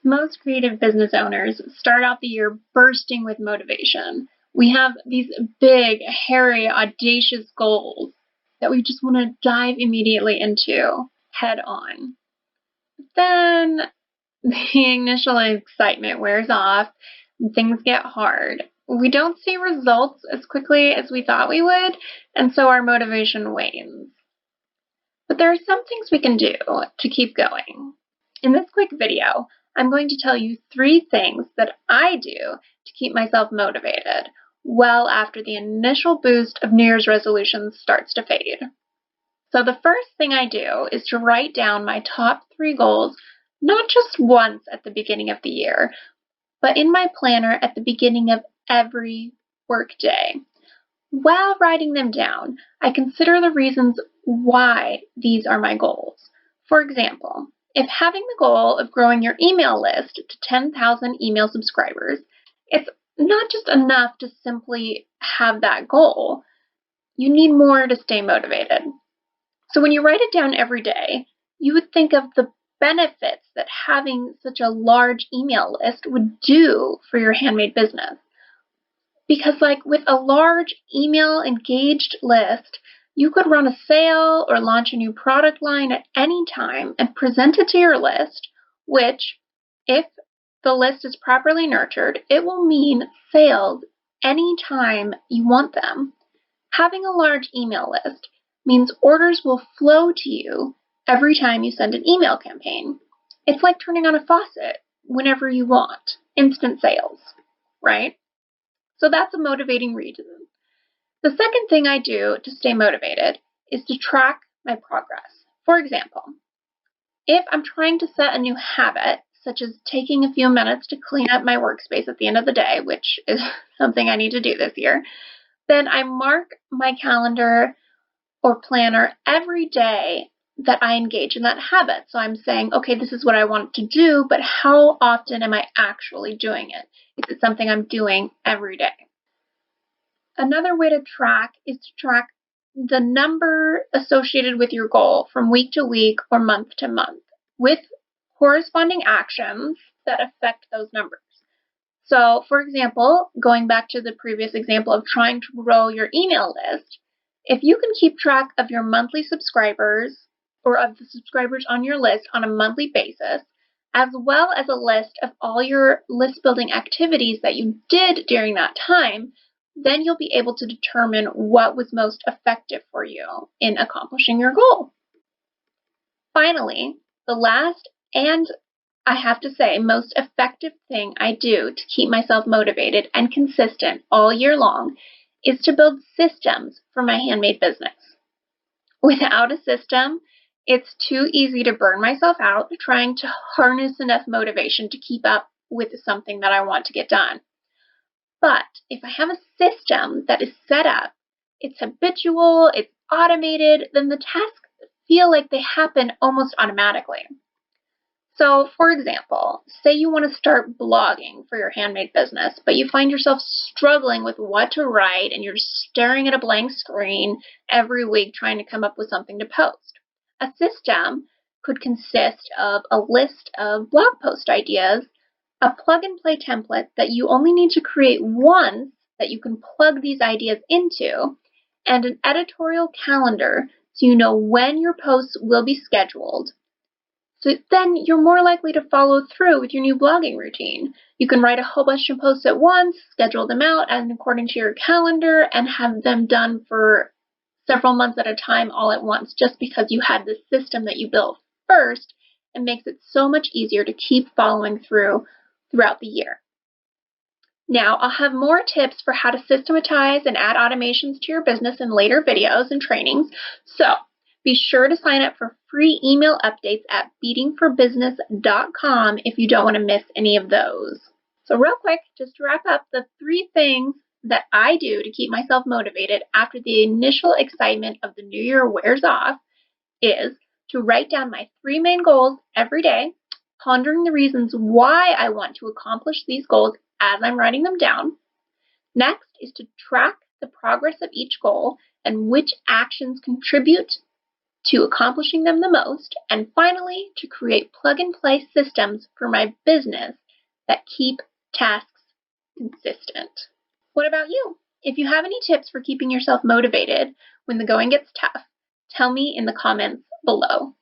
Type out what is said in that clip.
Most creative business owners start out the year bursting with motivation. We have these big, hairy, audacious goals that we just want to dive immediately into head on. Then the initial excitement wears off and things get hard. We don't see results as quickly as we thought we would, and so our motivation wanes. But there are some things we can do to keep going. In this quick video, I'm going to tell you 3 things that I do to keep myself motivated well after the initial boost of New Year's resolutions starts to fade. So the first thing I do is to write down my top 3 goals, not just once at the beginning of the year, but in my planner at the beginning of every workday. While writing them down, I consider the reasons why these are my goals. For example, if having the goal of growing your email list to 10,000 email subscribers, it's not just enough to simply have that goal. You need more to stay motivated. So when you write it down every day, you would think of the benefits that having such a large email list would do for your handmade business. Because with a large email engaged list, you could run a sale or launch a new product line at any time and present it to your list, which, if the list is properly nurtured, it will mean sales anytime you want them. Having a large email list means orders will flow to you every time you send an email campaign. It's like turning on a faucet whenever you want. Instant sales, right? So that's a motivating reason. The second thing I do to stay motivated is to track my progress. For example, if I'm trying to set a new habit, such as taking a few minutes to clean up my workspace at the end of the day, which is something I need to do this year, then I mark my calendar or planner every day that I engage in that habit. So I'm saying, okay, this is what I want to do, but how often am I actually doing it? Is it something I'm doing every day? Another way to track is to track the number associated with your goal from week to week or month to month with corresponding actions that affect those numbers. So, for example, going back to the previous example of trying to grow your email list, if you can keep track of your monthly subscribers or of the subscribers on your list on a monthly basis, as well as a list of all your list building activities that you did during that time, then you'll be able to determine what was most effective for you in accomplishing your goal. Finally, the last and I have to say most effective thing I do to keep myself motivated and consistent all year long is to build systems for my handmade business. Without a system, it's too easy to burn myself out trying to harness enough motivation to keep up with something that I want to get done. But if I have a system that is set up, it's habitual, it's automated, then the tasks feel like they happen almost automatically. So, for example, say you want to start blogging for your handmade business, but you find yourself struggling with what to write and you're staring at a blank screen every week trying to come up with something to post. A system could consist of a list of blog post ideas, a plug-and-play template that you only need to create once that you can plug these ideas into, and an editorial calendar so you know when your posts will be scheduled. So then you're more likely to follow through with your new blogging routine. You can write a whole bunch of posts at once, schedule them out and according to your calendar, and have them done for several months at a time all at once just because you had this system that you built first. It makes it so much easier to keep following throughout the year. Now, I'll have more tips for how to systematize and add automations to your business in later videos and trainings, so be sure to sign up for free email updates at beatingforbusiness.com if you don't want to miss any of those. So real quick, just to wrap up, the 3 things that I do to keep myself motivated after the initial excitement of the new year wears off is to write down my 3 main goals every day, pondering the reasons why I want to accomplish these goals as I'm writing them down. Next is to track the progress of each goal and which actions contribute to accomplishing them the most, and finally, to create plug-and-play systems for my business that keep tasks consistent. What about you? If you have any tips for keeping yourself motivated when the going gets tough, tell me in the comments below.